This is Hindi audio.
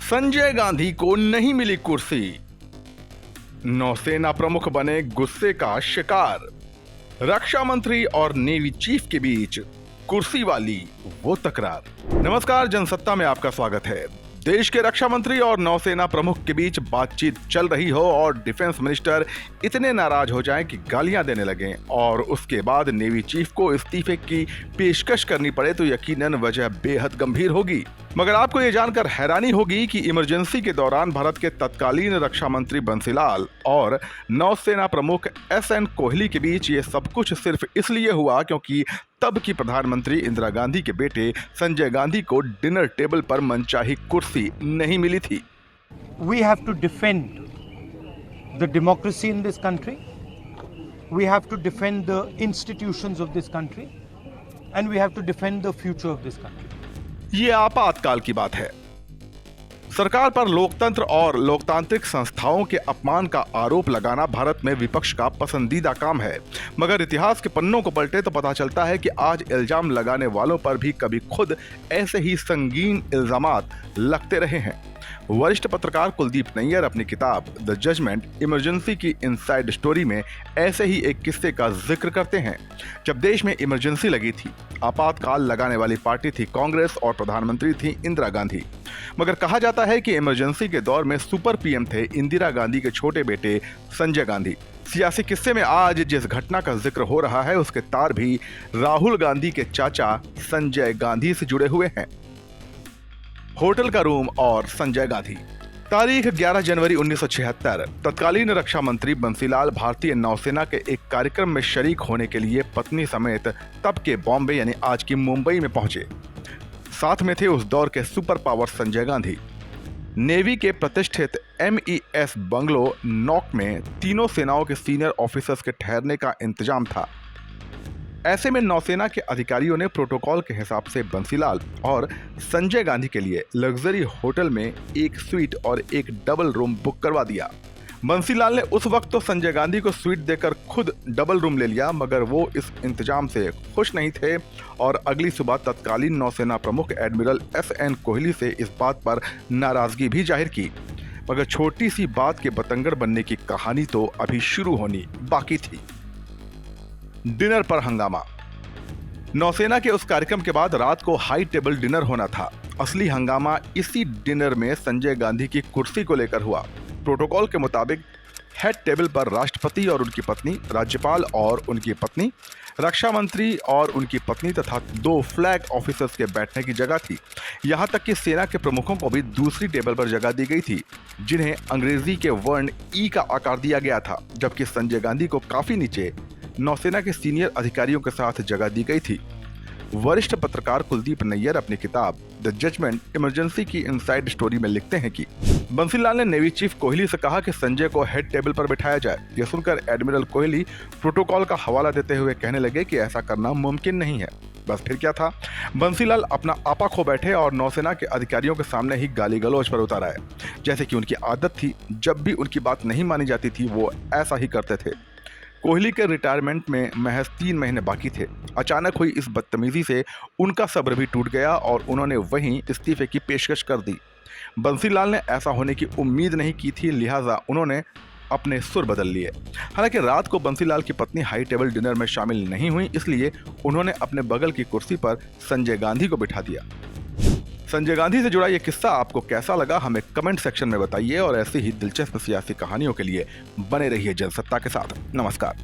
संजय गांधी को नहीं मिली कुर्सी, नौसेना प्रमुख बने गुस्से का शिकार। रक्षा मंत्री और नेवी चीफ के बीच कुर्सी वाली वो तकरार। नमस्कार, जनसत्ता में आपका स्वागत है। देश के रक्षा मंत्री और नौसेना प्रमुख के बीच बातचीत चल रही हो और डिफेंस मिनिस्टर इतने नाराज हो जाएं कि गालियां देने लगें और उसके बाद नेवी चीफ को इस्तीफे की पेशकश करनी पड़े तो यकीनन वजह बेहद गंभीर होगी। मगर आपको ये जानकर हैरानी होगी कि इमरजेंसी के दौरान भारत के तत्कालीन रक्षा मंत्री बंसीलाल और नौसेना प्रमुख एसएन कोहली के बीच ये सब कुछ सिर्फ इसलिए हुआ क्योंकि तब की प्रधानमंत्री इंदिरा गांधी के बेटे संजय गांधी को डिनर टेबल पर मनचाही कुर्सी नहीं मिली थी। We have to defend the democracy in this country. We have to defend the institutions of this country. And we have to defend the future of this country. ये आपातकाल की बात है। सरकार पर लोकतंत्र और लोकतांत्रिक संस्थाओं के अपमान का आरोप लगाना भारत में विपक्ष का पसंदीदा काम है, मगर इतिहास के पन्नों को पलटे तो पता चलता है कि आज इल्जाम लगाने वालों पर भी कभी खुद ऐसे ही संगीन इल्जामात लगते रहे हैं। वरिष्ठ पत्रकार कुलदीप नैयर अपनी किताब द जजमेंट इमरजेंसी की इनसाइड स्टोरी में ऐसे ही एक किस्से का जिक्र करते हैं। जब देश में इमरजेंसी लगी थी, आपातकाल लगाने वाली पार्टी थी कांग्रेस और प्रधानमंत्री थी इंदिरा गांधी। मगर कहा जाता है कि इमरजेंसी के दौर में सुपर पीएम थे इंदिरा गांधी के छोटे बेटे संजय गांधी। सियासी किस्से में आज जिस घटना का जिक्र हो रहा है उसके तार भी राहुल गांधी के चाचा संजय गांधी से जुड़े हुए हैं। होटल का रूम और संजय गांधी। तारीख 11 जनवरी 1976। तत्कालीन रक्षा मंत्री बंसीलाल भारतीय नौसेना के एक कार्यक्रम में शरीक होने के लिए पत्नी समेत तब के बॉम्बे यानी आज की मुंबई में पहुंचे। साथ में थे उस दौर के super power Sanjay Gandhi. Navy के प्रतिष्ठित MES बंगलो नॉक में तीनों सेनाओं के सीनियर ऑफिसर्स के ठहरने का इंतजाम था। ऐसे में नौसेना के अधिकारियों ने प्रोटोकॉल के हिसाब से बंसीलाल और संजय गांधी के लिए लग्जरी होटल में एक स्वीट और एक डबल रूम बुक करवा दिया। बंसीलाल ने उस वक्त तो संजय गांधी को स्वीट देकर खुद डबल रूम ले लिया, मगर वो इस इंतजाम से खुश नहीं थे और अगली सुबह तत्कालीन नौसेना प्रमुख एडमिरल SN कोहली से इस बात पर नाराजगी भी जाहिर की। मगर छोटी सी बात के बतंगड़ बनने की कहानी तो अभी शुरू होनी बाकी थी। डिनर पर हंगामा। नौसेना के उस कार्यक्रम के बाद रात को हाई टेबल डिनर होना था। असली हंगामा इसी डिनर में संजय गांधी की कुर्सी को लेकर हुआ। प्रोटोकॉल के मुताबिक हेड टेबल पर राष्ट्रपति और उनकी पत्नी, राज्यपाल और उनकी पत्नी, रक्षा मंत्री और उनकी पत्नी तथा 2 फ्लैग ऑफिसर्स के बैठने की जगह थी। यहां तक कि सेना के प्रमुखों को भी दूसरी टेबल पर जगह दी गई थी, जिन्हें अंग्रेजी के वर्ण ई का आकार दिया गया था, जबकि संजय गांधी को काफी नीचे नौसेना के सीनियर अधिकारियों के साथ जगह दी गई थी। वरिष्ठ पत्रकार कुलदीप नैयर अपनी किताब द जजमेंट इमरजेंसी की इनसाइड स्टोरी में लिखते हैं कि बंसीलाल ने नेवी चीफ कोहली से कहा कि संजय को हेड टेबल पर बिठाया जाए। यह सुनकर एडमिरल कोहली प्रोटोकॉल का हवाला देते हुए कहने लगे कि ऐसा करना मुमकिन नहीं है। बस फिर क्या था, बंसीलाल अपना आपा खो बैठे और नौसेना के अधिकारियों के सामने ही गाली गलौज पर उतर आए। जैसे कि उनकी आदत थी, जब भी उनकी बात नहीं मानी जाती थी वो ऐसा ही करते थे। कोहली के रिटायरमेंट में महज 3 महीने बाकी थे। अचानक हुई इस बदतमीजी से उनका सब्र भी टूट गया और उन्होंने वहीं इस्तीफे की पेशकश कर दी। बंसीलाल ने ऐसा होने की उम्मीद नहीं की थी, लिहाजा उन्होंने अपने सुर बदल लिए। हालांकि रात को बंसीलाल की पत्नी हाई टेबल डिनर में शामिल नहीं हुई, इसलिए उन्होंने अपने बगल की कुर्सी पर संजय गांधी को बिठा दिया। संजय गांधी से जुड़ा यह किस्सा आपको कैसा लगा, हमें कमेंट सेक्शन में बताइए और ऐसी ही दिलचस्प सियासी कहानियों के लिए बने रहिए जनसत्ता के साथ। नमस्कार।